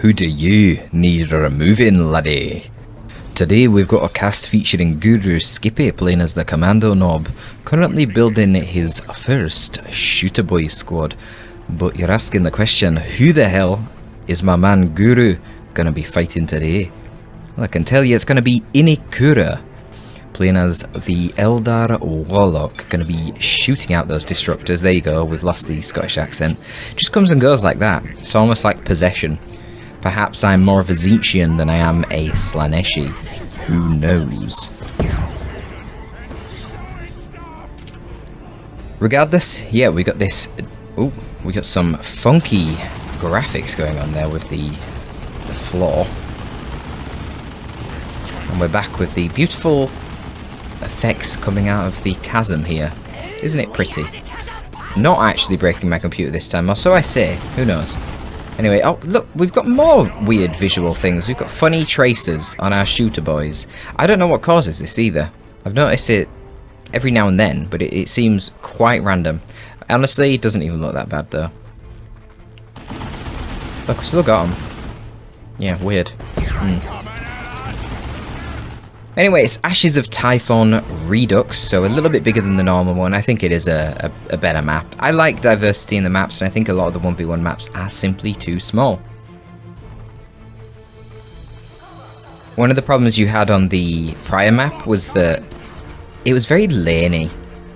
Who do you need removing, laddie? Today we've got a cast featuring Guru Skippy playing as the Commando Knob, currently building his first Shooter Boy squad. But you're asking the question, who the hell is my man Guru gonna be fighting today? Well, I can tell you it's gonna be Inikura, playing as the Eldar Warlock, gonna be shooting out those Destructors. There you go, we've lost the Scottish accent. Just comes and goes like that. It's almost like possession. Perhaps I'm more of a Zinchian than I am a Slaneshi. Who knows? Regardless, yeah, we got this... Oh, we got some funky graphics going on there with the floor. And we're back with the beautiful effects coming out of the chasm here. Isn't it pretty? Not actually breaking my computer this time, or so I say. Who knows? Anyway, oh look, we've got more weird visual things. We've got funny traces on our shooter boys. I don't know what causes this either. I've noticed it every now and then, but it seems quite random. Honestly, it doesn't even look that bad though. Look, we still got them. Yeah, weird. Anyway, it's Ashes of Typhon Redux, so a little bit bigger than the normal one. I think it is a better map. I like diversity in the maps, and I think a lot of the 1v1 maps are simply too small. One of the problems you had on the prior map was that it was very laney.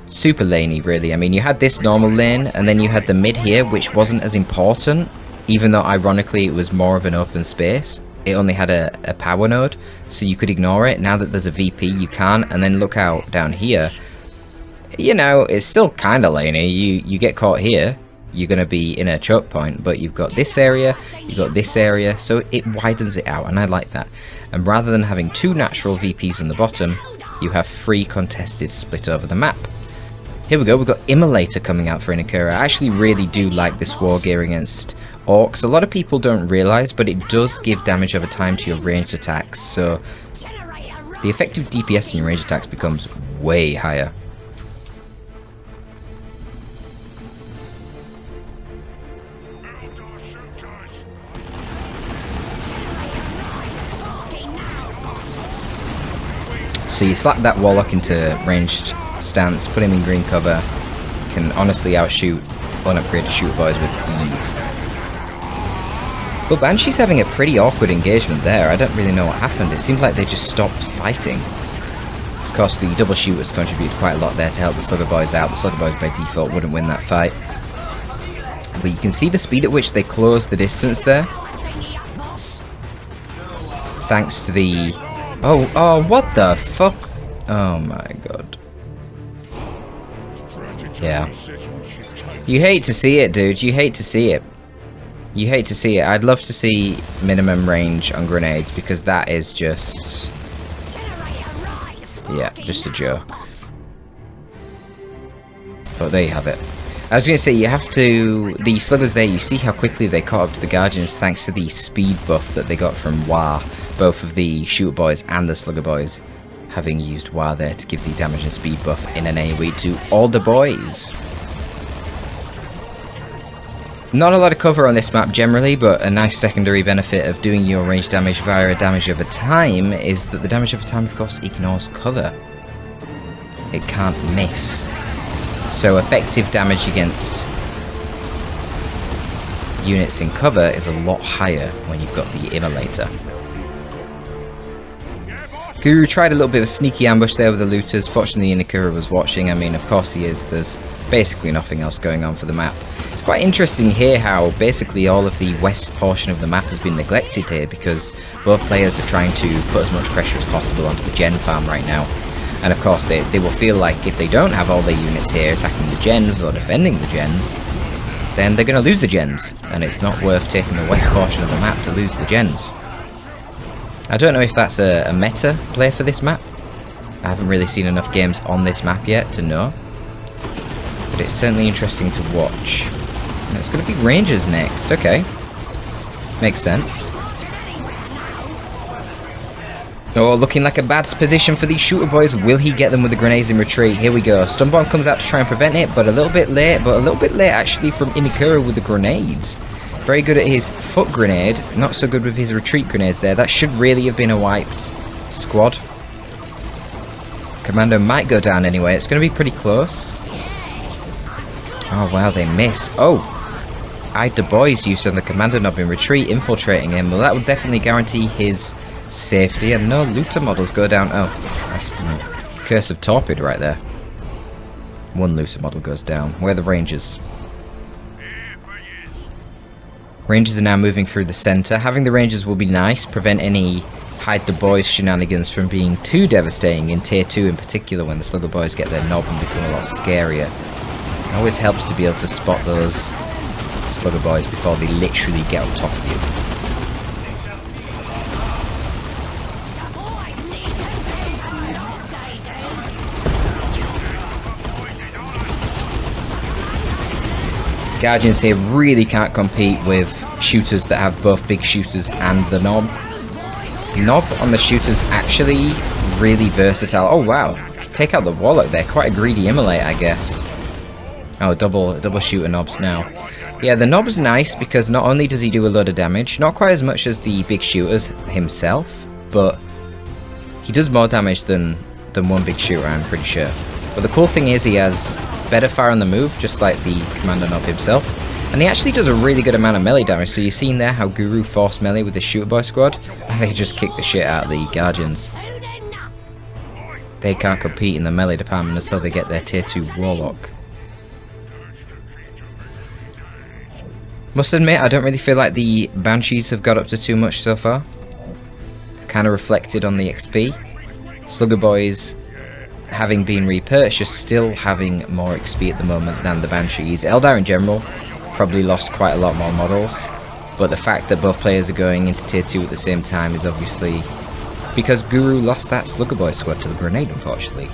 Super laney, really. I mean, you had this normal lane, and then you had the mid here, which wasn't as important, even though ironically it was more of an open space. It only had a power node, so you could ignore it. Now that there's a VP, you can't. And then look out down here. You know, it's still kind of laney. You get caught here, you're going to be in a choke point. But you've got this area, you've got this area, so it widens it out, and I like that. And rather than having two natural VPs on the bottom, you have three contested split over the map. Here we go, we've got Immolator coming out for Inikura. I actually really do like this war gear against Orcs. A lot of people don't realise, but it does give damage over time to your ranged attacks, so the effective DPS in your ranged attacks becomes way higher. So you slap that Warlock into ranged stance, put him in green cover, can honestly outshoot unupgraded shooter boys with ease. But Banshee's having a pretty awkward engagement there. I don't really know what happened. It seemed like they just stopped fighting. Of course, the double shooters contributed quite a lot there to help the Slugger Boys out. The Slugger Boys by default wouldn't win that fight. But you can see the speed at which they closed the distance there. Thanks to the... Oh, what the fuck? Oh my god. Yeah. You hate to see it, dude. You hate to see it. You hate to see it. I'd love to see minimum range on grenades, because that is just... yeah, just a joke. But there you have it. I was going to say, you have to... the sluggers there, you see how quickly they caught up to the Guardians thanks to the speed buff that they got from War. Both of the shooter boys and the slugger boys having used War there to give the damage and speed buff in an AoE to all the boys. Not a lot of cover on this map generally, but a nice secondary benefit of doing your range damage via damage over time is that the damage over time, of course, ignores cover. It can't miss. So effective damage against units in cover is a lot higher when you've got the Immolator. Guru tried a little bit of a sneaky ambush there with the looters. Fortunately, Inikura was watching. I mean, of course he is. There's basically nothing else going on for the map. It's quite interesting here how basically all of the west portion of the map has been neglected here, because both players are trying to put as much pressure as possible onto the gen farm right now. And of course they will feel like if they don't have all their units here attacking the gens or defending the gens, then they're going to lose the gens, and it's not worth taking the west portion of the map to lose the gens. I don't know if that's a meta play for this map. I haven't really seen enough games on this map yet to know, but it's certainly interesting to watch. And it's going to be Rangers next, okay. Makes sense. Oh, looking like a bad position for these shooter boys. Will he get them with the grenades in retreat? Here we go. Stun Bomb comes out to try and prevent it, but a little bit late. But a little bit late, actually, from Inikura with the grenades. Very good at his foot grenade, not so good with his retreat grenades there. That should really have been a wiped squad. Commando might go down anyway. It's going to be pretty close. Oh wow, they miss. Oh! Eyed the boys use on the commando knob in retreat, infiltrating him. Well, that would definitely guarantee his safety. And no looter models go down. Oh, that's curse of Torpid right there. One looter model goes down. Where are the Rangers? Rangers are now moving through the centre. Having the Rangers will be nice, prevent any hide the boys shenanigans from being too devastating in tier 2 in particular, when the slugger boys get their knob and become a lot scarier. It always helps to be able to spot those slugger boys before they literally get on top of you. Guardians here really can't compete with shooters that have both big shooters and the knob. Knob on the shooters actually really versatile. Oh wow, take out the Warlock there, quite a greedy immolate I guess. Oh, double shooter knobs now. Yeah, the knob's nice because not only does he do a load of damage, not quite as much as the big shooters himself, but he does more damage than one big shooter, I'm pretty sure. But the cool thing is he has better fire on the move, just like the Commander Knob himself. And he actually does a really good amount of melee damage, so you've seen there how Guru forced melee with the Shooter Boy squad, and they just kick the shit out of the Guardians. They can't compete in the melee department until they get their tier 2 Warlock. Must admit, I don't really feel like the Banshees have got up to too much so far. Kind of reflected on the XP. Slugger Boys, having been repurchased, still having more XP at the moment than the Banshees. Eldar in general probably lost quite a lot more models, but the fact that both players are going into tier 2 at the same time is obviously because Guru lost that Slugger Boy squad to the grenade, unfortunately.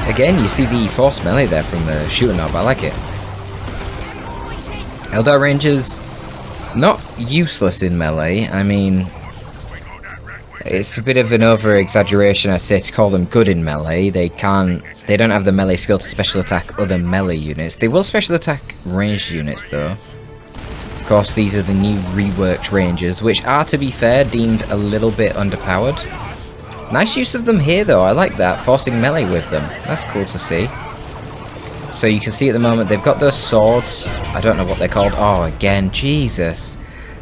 Again, you see the force melee there from the shooter knob, I like it. Eldar Rangers, not useless in melee, I mean, it's a bit of an over-exaggeration, I say, to call them good in melee. They don't have the melee skill to special attack other melee units. They will special attack ranged units though. Of course, these are the new reworked Rangers, which are, to be fair, deemed a little bit underpowered. Nice use of them here though, I like that, forcing melee with them. That's cool to see. So you can see at the moment they've got those swords. I don't know what they're called. Oh, again, Jesus.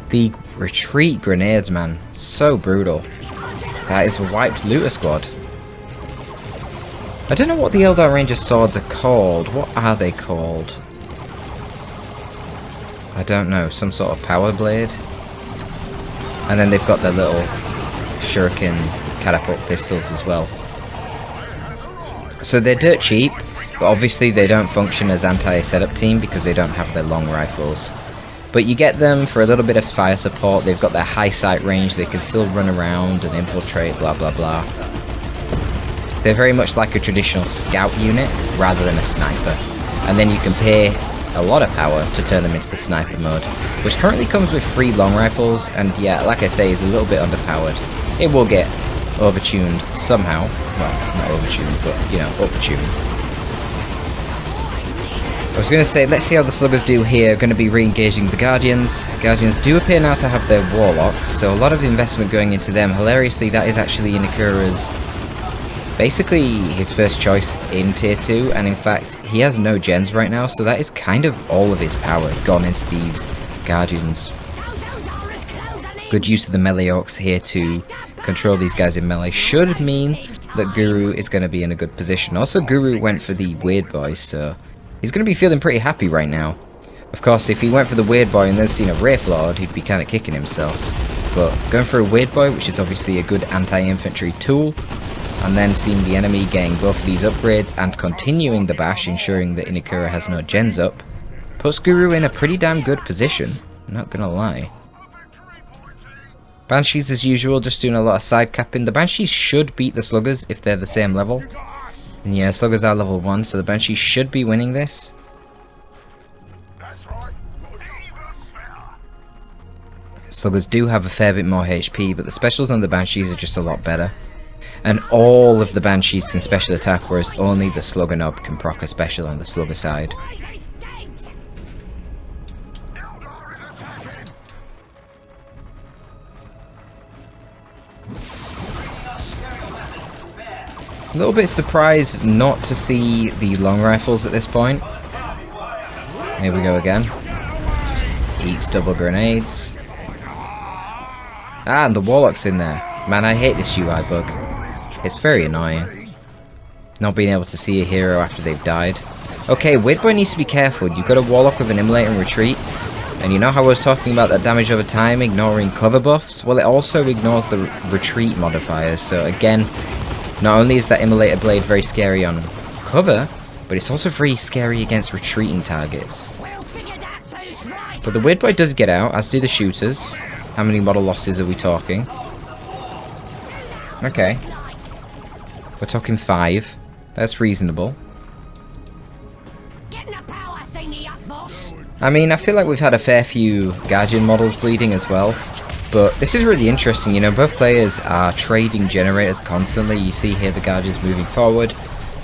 The retreat grenades, man. So brutal. That is a wiped looter squad. I don't know what the Eldar Ranger swords are called. What are they called? I don't know. Some sort of power blade. And then they've got their little shuriken catapult pistols as well. So they're dirt cheap. But obviously they don't function as anti-setup team because they don't have their long rifles. But you get them for a little bit of fire support. They've got their high sight range. They can still run around and infiltrate, blah blah blah. They're very much like a traditional scout unit rather than a sniper. And then you can pay a lot of power to turn them into the sniper mode, which currently comes with 3 long rifles. And yeah, like I say, is a little bit underpowered. It will get overtuned somehow. Well, not overtuned, but you know, uptuned. I was going to say, let's see how the Sluggers do here. Going to be re-engaging the Guardians. Guardians do appear now to have their Warlocks, so a lot of investment going into them. Hilariously, that is actually Inakura's basically his first choice in tier 2, and in fact, he has no gens right now, so that is kind of all of his power gone into these Guardians. Good use of the melee orcs here to control these guys in melee should mean that Guru is going to be in a good position. Also, Guru went for the Weird Boy, so he's going to be feeling pretty happy right now. Of course, if he went for the Weird Boy and then seen a Wraith Lord, he'd be kind of kicking himself. But going for a Weird Boy, which is obviously a good anti-infantry tool, and then seeing the enemy getting both of these upgrades and continuing the bash, ensuring that Inakura has no gens up, puts Guru in a pretty damn good position, not gonna lie. Banshees as usual, just doing a lot of side capping. The Banshees should beat the Sluggers if they're the same level. And yeah, Sluggers are level 1, so the Banshees should be winning this. Sluggers do have a fair bit more HP, but the specials on the Banshees are just a lot better. And all of the Banshees can special attack, whereas only the Slugger Knob can proc a special on the Slugger side. A little bit surprised not to see the long rifles at this point. Here we go again. Just eats double grenades. Ah, and the Warlock's in there. Man, I hate this UI bug. It's very annoying. Not being able to see a hero after they've died. Okay, Weird Boy needs to be careful. You've got a Warlock with an Immolate and Retreat. And you know how I was talking about that damage over time ignoring cover buffs? Well, it also ignores the retreat modifiers. So again, not only is that Immolated Blade very scary on cover, but it's also very scary against retreating targets. But the Weird Boy does get out, as do the shooters. How many model losses are we talking? Okay. We're talking 5. That's reasonable. I mean, I feel like we've had a fair few Guardian models bleeding as well. But this is really interesting, you know, both players are trading generators constantly. You see here the Guardians moving forward,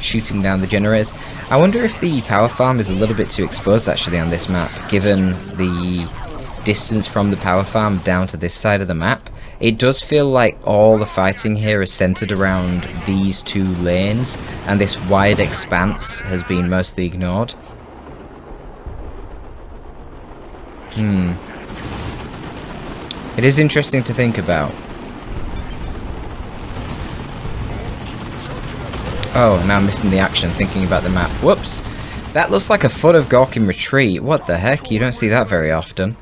shooting down the generators. I wonder if the power farm is a little bit too exposed actually on this map, given the distance from the power farm down to this side of the map. It does feel like all the fighting here is centered around these 2 lanes, and this wide expanse has been mostly ignored. It is interesting to think about. Oh, now I'm missing the action, thinking about the map. Whoops! That looks like a Foot of Gork in retreat. What the heck? You don't see that very often.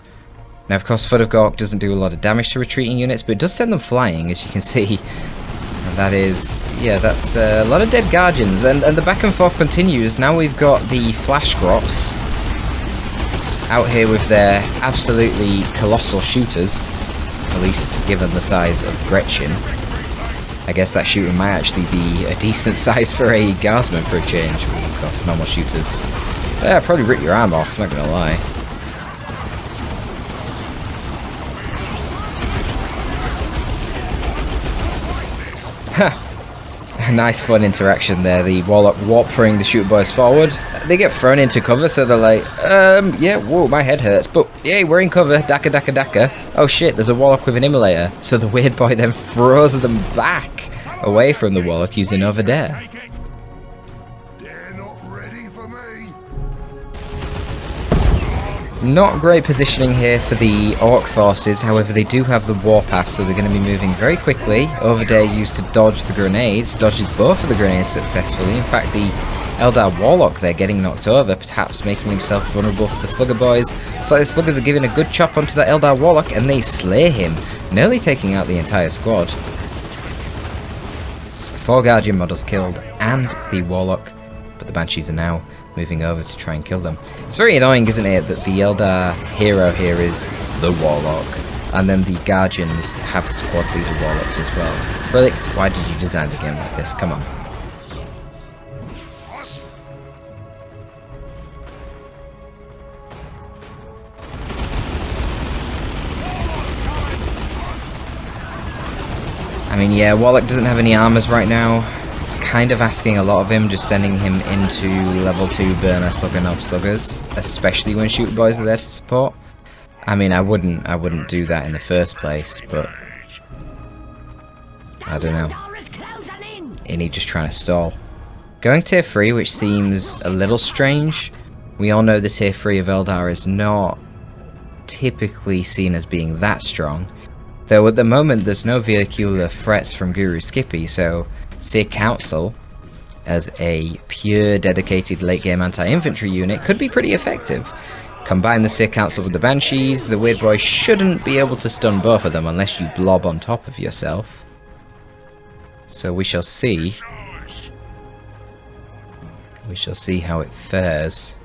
Now, of course, Foot of Gork doesn't do a lot of damage to retreating units, but it does send them flying, as you can see. And that is... yeah, that's a lot of dead Guardians. And the back and forth continues. Now we've got the Flash Grots out here with their absolutely colossal shooters. At least given the size of Gretchen. I guess that shooter might actually be a decent size for a Guardsman for a change. Because of course, normal shooters. Yeah, probably rip your arm off, not gonna lie. Nice fun interaction there. The Warlock warp-throwing the shooter boys forward. They get thrown into cover, so they're like, yeah, whoa, my head hurts, but yay, we're in cover, daka daka daka. Oh shit, there's a Warlock with an Immolator. So the Weird Boy then throws them back away from the Warlock using Over Dare. Not great positioning here for the Orc forces, however they do have the warpath, so they're going to be moving very quickly. Overdare used to dodge the grenades, dodges both of the grenades successfully. In fact, the Eldar Warlock there getting knocked over, perhaps making himself vulnerable for the Slugger boys. So the Sluggers are giving a good chop onto the Eldar Warlock, and they slay him, nearly taking out the entire squad. 4 Guardian models killed, and the Warlock, but the Banshees are now moving over to try and kill them. It's very annoying, isn't it, that the Eldar hero here is the Warlock, and then the Guardians have squad leader Warlocks as well. Really? Why did you design the game like this? Come on. I mean, yeah, Warlock doesn't have any armors right now. It's kind of asking a lot of him, just sending him into level 2 burner Slugger Knob Sluggers, especially when shooter boys are there to support. I mean, I wouldn't do that in the first place, but I don't know. And he just trying to stall. Going tier 3, which seems a little strange. We all know the tier 3 of Eldar is not typically seen as being that strong. Though at the moment there's no vehicular threats from Guru Skippy, so Seer Council as a pure dedicated late game anti-infantry unit could be pretty effective. Combine the Seer Council with the Banshees, the Weird Boy shouldn't be able to stun both of them unless you blob on top of yourself. So we shall see. We shall see how it fares.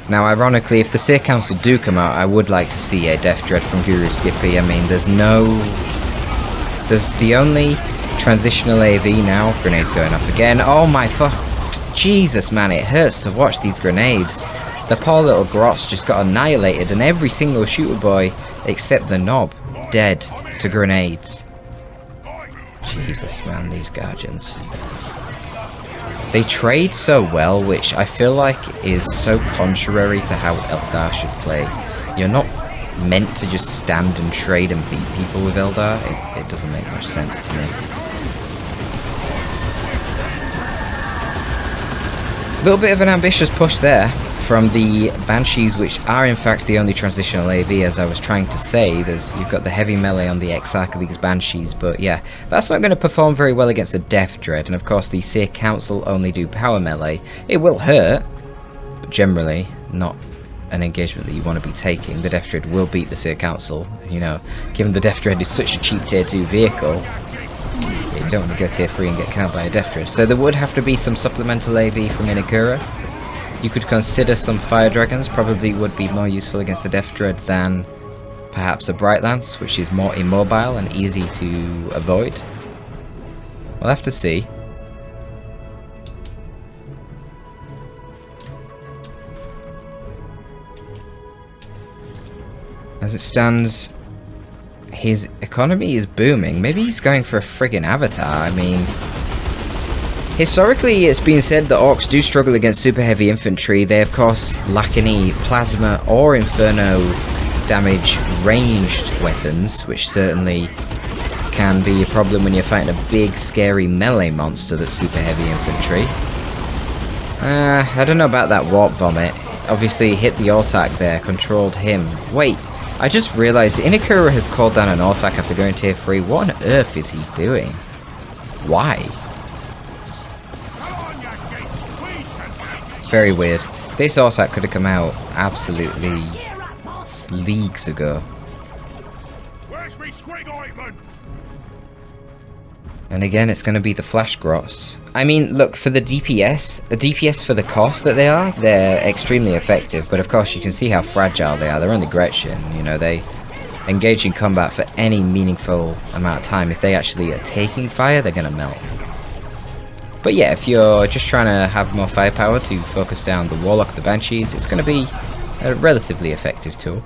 Now, ironically, if the Seer Council do come out, I would like to see a Death Dread from Guru Skippy. I mean, there's no There's the only transitional AV now. Grenades going off again. Oh my fuck. Jesus, man, it hurts to watch these grenades. The poor little grots just got annihilated, and every single shooter boy except the knob dead to grenades. Jesus, man, these guardians. They trade so well, which I feel like is so contrary to how Eldar should play. You're not meant to just stand and trade and beat people with Eldar. It doesn't make much sense to me. A little bit of an ambitious push there from the Banshees, which are in fact the only transitional AV, as I was trying to say. You've got the heavy melee on the Exarch of these Banshees, but yeah, that's not going to perform very well against the Death Dread, and of course the Seer Council only do power melee. It will hurt, but generally not an engagement that you want to be taking. The Death Dread will beat the Seer Council, you know, given the Death Dread is such a cheap tier 2 vehicle. You don't want to go tier 3 and get counted by a Death Dread. So there would have to be some supplemental AV from Inakura. You could consider some Fire Dragons, probably would be more useful against a Death Dread than perhaps a Bright Lance, which is more immobile and easy to avoid. We'll have to see. As it stands, his economy is booming. Maybe he's going for a friggin' avatar. I mean, historically, it's been said that orcs do struggle against super heavy infantry. They, of course, lack any plasma or inferno damage ranged weapons, which certainly can be a problem when you're fighting a big, scary melee monster that's super heavy infantry. I don't know about that warp vomit. Obviously, hit the Autarch there, controlled him. Wait, I just realised Inakura has called down an Autarch after going tier 3. What on earth is he doing? Why? Very weird. This Autarch could have come out absolutely leagues ago. And again, it's going to be the Flash Grots. I mean, look, for the DPS for the cost that they are, they're extremely effective. But of course, you can see how fragile they are. They're only Gretchen, you know, they engage in combat for any meaningful amount of time. If they actually are taking fire, they're going to melt. But yeah, if you're just trying to have more firepower to focus down the Warlock of the Banshees, it's going to be a relatively effective tool.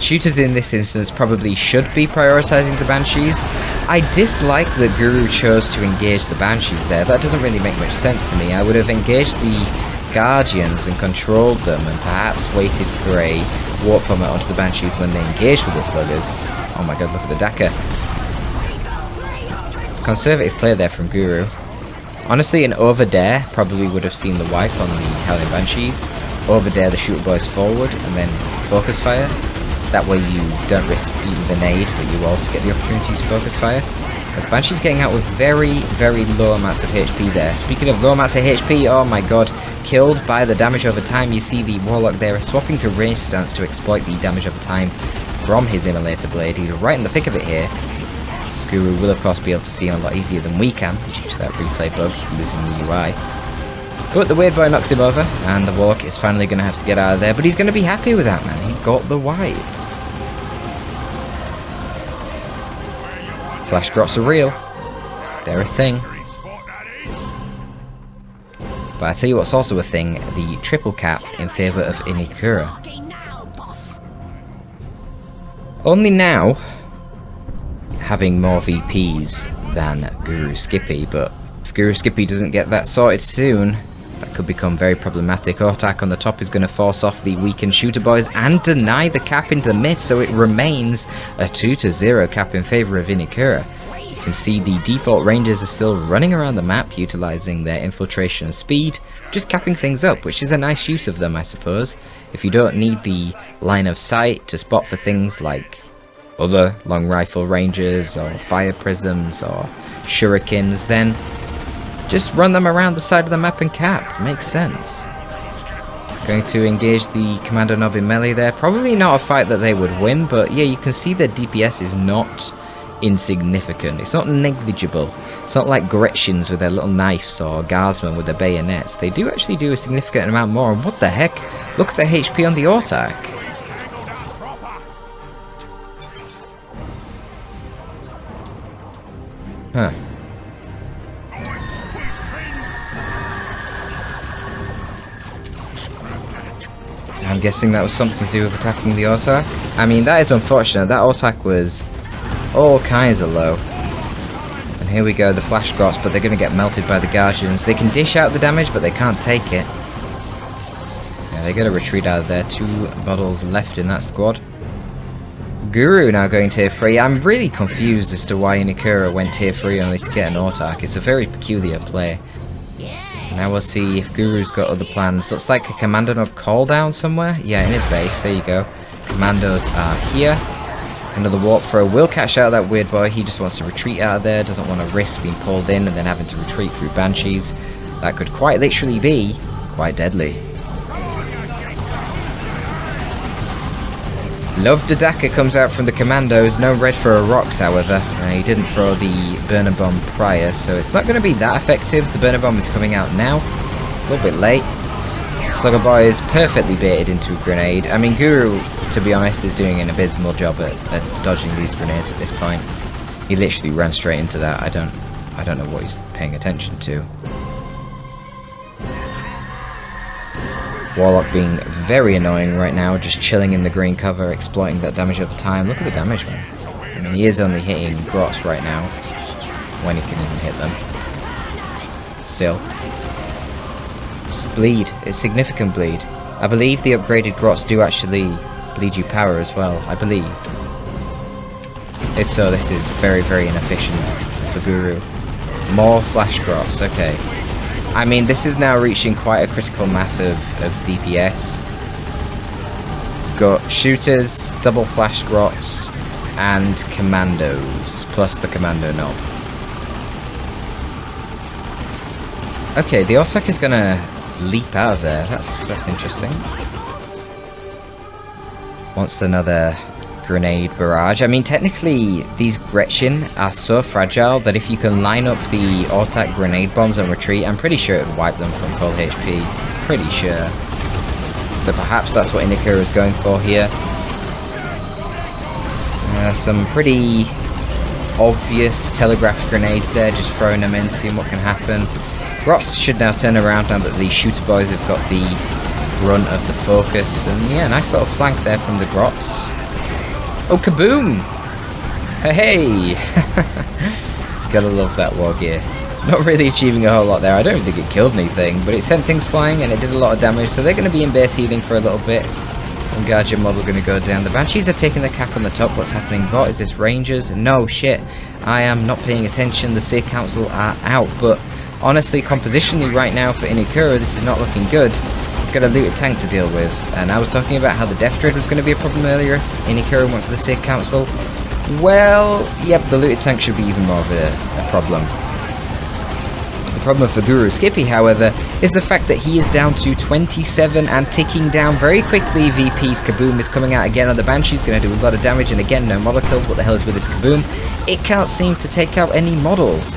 Shooters in this instance probably should be prioritising the Banshees. I dislike that Guru chose to engage the Banshees there. That doesn't really make much sense to me. I would have engaged the Guardians and controlled them and perhaps waited for a warp vomit onto the Banshees when they engaged with the Sluggers. Oh my god, look at the Daka. Conservative play there from Guru. Honestly, an Overdare probably would have seen the wipe on the Hellion Banshees. Overdare the shooter boys forward and then focus fire. That way you don't risk eating the nade, but you also get the opportunity to focus fire. As Banshee's getting out with very, very low amounts of HP there. Speaking of low amounts of HP, oh my god, killed by the damage over time. You see the Warlock there swapping to range stance to exploit the damage over time from his Immolator Blade. He's right in the thick of it here. Guru will of course be able to see him a lot easier than we can, due to that replay bug, losing the UI. But the Weird Boy knocks him over, and the Warlock is finally going to have to get out of there, but he's going to be happy with that, man. He got the wipe. Flash Grots are real. They're a thing. But I tell you what's also a thing, the triple cap in favour of Inakura. Only now having more VPs than Guru Skippy, but if Guru Skippy doesn't get that sorted soon, that could become very problematic. Autarch on the top is going to force off the weakened shooter boys and deny the cap into the mid, so it remains a 2-0 cap in favour of Inakura. You can see the default rangers are still running around the map, utilising their infiltration and speed, just capping things up, which is a nice use of them, I suppose. If you don't need the line of sight to spot for things like other long rifle rangers or fire prisms or shurikens, then just run them around the side of the map and cap. Makes sense. Going to engage the Commander Nob in melee there. Probably not a fight that they would win, but yeah, you can see their DPS is not insignificant. It's not negligible. It's not like Gretchens with their little knives or Guardsmen with their bayonets. They do actually do a significant amount more, and what the heck? Look at the HP on the Autarch. Huh. I'm guessing that was something to do with attacking the auto. I mean, that is unfortunate. That attack was all kinds of low. And here we go, the flash grots, but they're going to get melted by the Guardians. They can dish out the damage, but they can't take it. Yeah, they got to retreat out of there. 2 models left in that squad. Guru now going tier 3. I'm really confused as to why Inikura went tier 3 only to get an Autark. It's a very peculiar play. Now we'll see if Guru's got other plans. Looks like a Commando Nob call down somewhere. Yeah, in his base. There you go. Commandos are here. Another warp throw will catch out that weird boy. He just wants to retreat out of there. Doesn't want to risk being pulled in and then having to retreat through Banshees. That could quite literally be quite deadly. Love Dodaka comes out from the Commandos. No red for a rocks, however. He didn't throw the Burner Bomb prior, so it's not going to be that effective. The Burner Bomb is coming out now. A little bit late. Slugger Boy is perfectly baited into a grenade. I mean, Guru, to be honest, is doing an abysmal job at dodging these grenades at this point. He literally ran straight into that. I don't know what he's paying attention to. Warlock being very annoying right now, just chilling in the green cover, exploiting that damage over time. Look at the damage, man. I mean, he is only hitting grots right now, when he can even hit them. Still. Just bleed. It's significant bleed. I believe the upgraded grots do actually bleed you power as well, I believe. If so, this is very, very inefficient for Guru. More flash grots, okay. I mean, this is now reaching quite a critical mass of DPS. Got shooters, double flash grots, and commandos, plus the Commando Nob. Okay, the Autark is gonna leap out of there. That's interesting. Wants another grenade barrage. I mean, technically, these Gretchen are so fragile that if you can line up the Autark grenade bombs and retreat, I'm pretty sure it would wipe them from full HP. Pretty sure. So perhaps that's what Inikura is going for here. Some pretty obvious telegraphed grenades there, just throwing them in, seeing what can happen. Grots should now turn around now that the shooter boys have got the brunt of the focus. And yeah, nice little flank there from the Grots. Oh, kaboom! Hey! Gotta love that war gear. Not really achieving a whole lot there. I don't think it killed anything, but it sent things flying and it did a lot of damage, so they're going to be in base healing for a little bit. And Guardian model going to go down. The Banshees are taking the cap on the top. What's happening? What is this? Rangers? No, shit. I am not paying attention. The Seer Council are out, but honestly, compositionally right now for Inikura, this is not looking good. It's got a looted tank to deal with, and I was talking about how the Death Dread was going to be a problem earlier if Inikura went for the Seer Council. Well, yep, the looted tank should be even more of a problem. The problem for Guru Skippy, however, is the fact that he is down to 27 and ticking down very quickly. VP's Kaboom is coming out again on the Banshee's, going to do a lot of damage, and again, no model kills. What the hell is with this Kaboom? It can't seem to take out any models.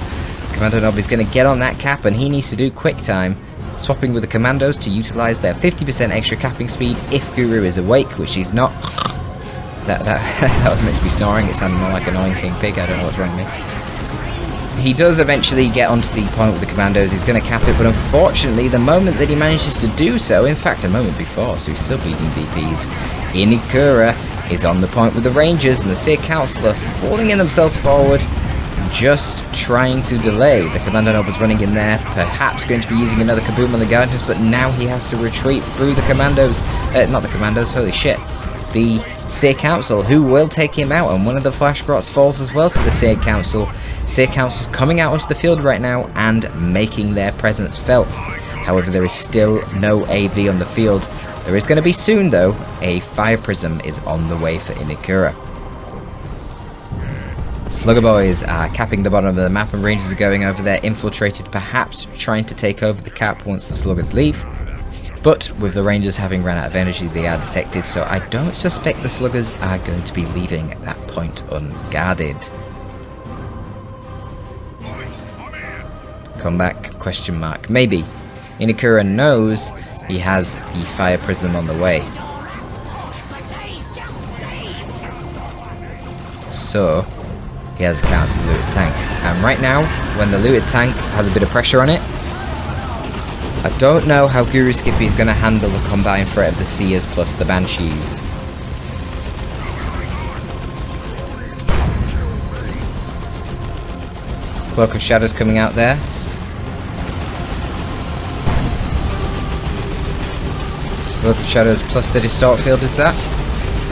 Commando Nob is going to get on that cap, and he needs to do quick time. Swapping with the Commandos to utilise their 50% extra capping speed if Guru is awake, which he's not. That was meant to be snoring. It sounded more like an annoying king pig. I don't know what's wrong with me. He does eventually get onto the point with the Commandos. He's going to cap it, but unfortunately, the moment that he manages to do so, in fact, a moment before, so he's still beating VPs, Inikura is on the point with the Rangers, and the Seer Council are falling in themselves forward, just trying to delay. The Commando Nob was running in there, perhaps going to be using another Kaboom on the Guardians, but now he has to retreat through the Commandos. Not the Commandos, holy shit. The Seer Council, who will take him out, and one of the Flash Grots falls as well to the Seer Council. Seer Council coming out onto the field right now and making their presence felt. However, there is still no AV on the field. There is going to be soon, though. A Fire Prism is on the way for Inikura. Slugger Boys are capping the bottom of the map, and Rangers are going over there, infiltrated, perhaps trying to take over the cap once the Sluggers leave. But with the Rangers having run out of energy, they are detected, so I don't suspect the Sluggers are going to be leaving at that point unguarded. Come back? Question mark. Maybe. Inikura knows he has the Fire Prism on the way. So he has a counter to the looted tank. And right now, when the looted tank has a bit of pressure on it, I don't know how Guru Skippy is going to handle the combined threat of the Seers plus the Banshees. Cloak of Shadows coming out there. Cloak of Shadows plus the Distort Field, is that?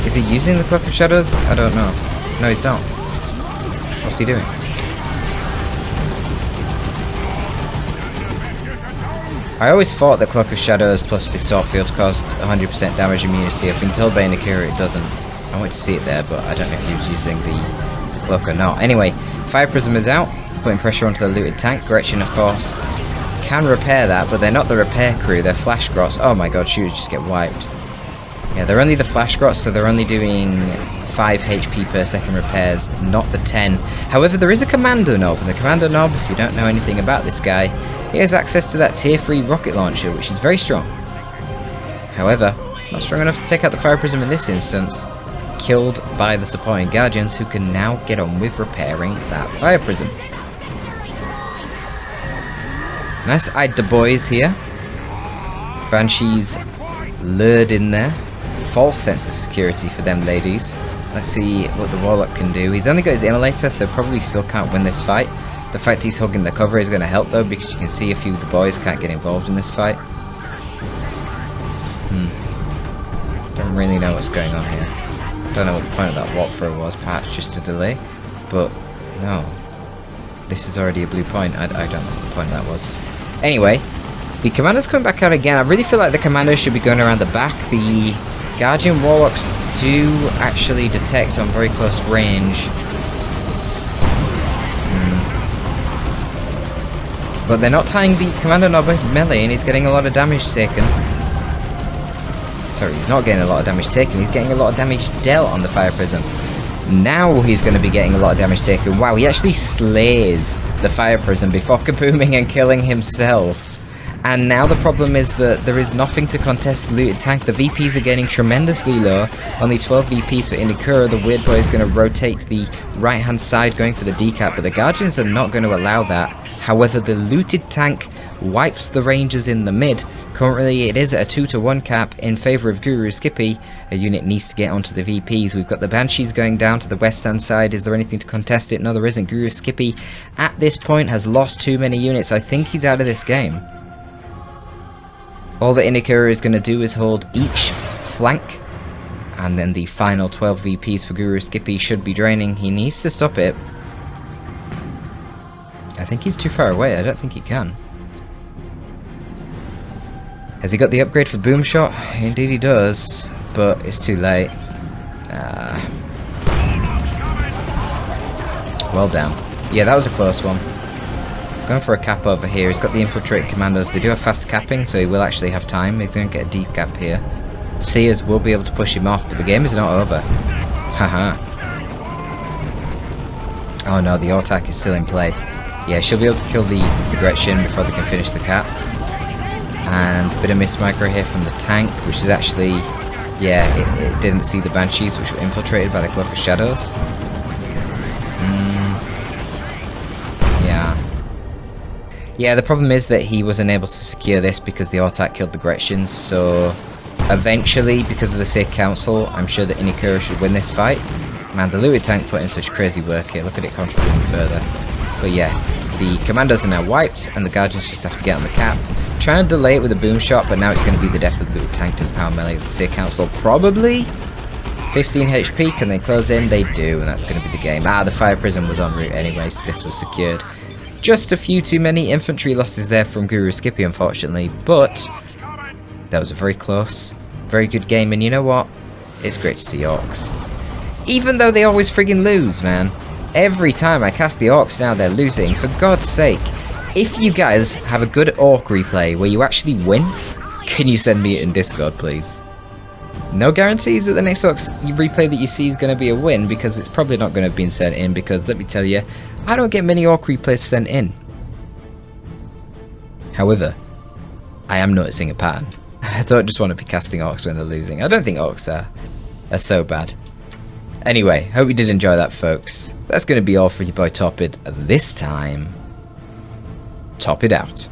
Is he using the Cloak of Shadows? I don't know. No, he's not. What's he doing? I always thought that Cloak of Shadows plus Distort Field caused 100% damage immunity. I've been told by Nikira it doesn't. I went to see it there, but I don't know if he was using the Cloak or not. Anyway, Fire Prism is out, putting pressure onto the looted tank. Gretchen, of course, can repair that, but they're not the repair crew, they're Flash Grots. Oh my god, shooters just get wiped. Yeah, they're only the Flash Grots, so they're only doing 5 HP per second repairs, not the 10. However, there is a Commando Knob, and the Commando Knob, if you don't know anything about this guy, he has access to that tier 3 rocket launcher, which is very strong. However, not strong enough to take out the Fire Prism in this instance. Killed by the supporting Guardians, who can now get on with repairing that Fire Prism. Nice eyed the boys here. Banshees lured in there. False sense of security for them ladies. Let's see what the Warlock can do. He's only got his Immolator, so probably still can't win this fight. The fact he's hugging the cover is going to help though, because you can see a few of the boys can't get involved in this fight. Don't really know what's going on here. Don't know what the point of that walk throw was, perhaps just a delay. But no. This is already a blue point. I don't know what the point of that was. Anyway, the Commandos come back out again. I really feel like the Commandos should be going around the back. The Guardian Warlocks do actually detect on very close range. But they're not tying the Commando Knob with melee, and he's getting a lot of damage taken. Sorry, he's not getting a lot of damage taken, he's getting a lot of damage dealt on the Fire Prism. Now he's going to be getting a lot of damage taken. Wow, he actually slays the Fire Prism before kabooming and killing himself. And now the problem is that there is nothing to contest the looted tank. The VPs are getting tremendously low. Only 12 VPs for Inikura. The Weird Boy is going to rotate the right hand side going for the decap, but the Guardians are not going to allow that. However, the looted tank wipes the Rangers in the mid. Currently it is at a 2-to-1 cap in favour of Guru Skippy. A unit needs to get onto the VPs. We've got the Banshees going down to the west hand side. Is there anything to contest it? No, there isn't. Guru Skippy at this point has lost too many units. I think he's out of this game. All that Inikura is going to do is hold each flank, and then the final 12 VPs for Guru Skippy should be draining. He needs to stop it. I think he's too far away. I don't think he can. Has he got the upgrade for Boom Shot? Indeed he does, but it's too late. Well down. Yeah, that was a close one. Going for a cap over here. He's got the infiltrate commandos. They do have fast capping, so he will actually have time. He's going to get a deep cap here. Seers will be able to push him off, but the game is not over. Haha. Oh no, the attack is still in play. Yeah, she'll be able to kill the Gretchen before they can finish the cap. And a bit of miss micro here from the tank, which is actually... Yeah, it didn't see the Banshees, which were infiltrated by the Cloak of Shadows. Yeah, the problem is that he wasn't able to secure this because the Autak killed the Gretchens, so eventually, because of the Sith Council, I'm sure that Inikura should win this fight. Man, the looted tank put in such crazy work here. Look at it contributing further. But yeah, the Commandos are now wiped, and the Guardians just have to get on the cap. Trying to delay it with a boom shot, but now it's going to be the death of the looted tank to the power melee of the Sith Council. Probably 15 HP. Can they close in? They do, and that's going to be the game. The Fire Prism was en route anyway, so this was secured. Just a few too many infantry losses there from Guru Skippy, unfortunately, but that was a very close, very good game, and you know what? It's great to see Orcs. Even though they always friggin' lose, man. Every time I cast the Orcs now, they're losing. For God's sake, if you guys have a good Orc replay where you actually win, can you send me it in Discord, please? No guarantees that the next Orcs replay that you see is going to be a win, because it's probably not going to have been sent in, because let me tell you, I don't get many Orc replays sent in. However, I am noticing a pattern. I don't just want to be casting Orcs when they're losing. I don't think Orcs are so bad. Anyway, hope you did enjoy that, folks. That's going to be all for your boy Torpid this time. Torpid out.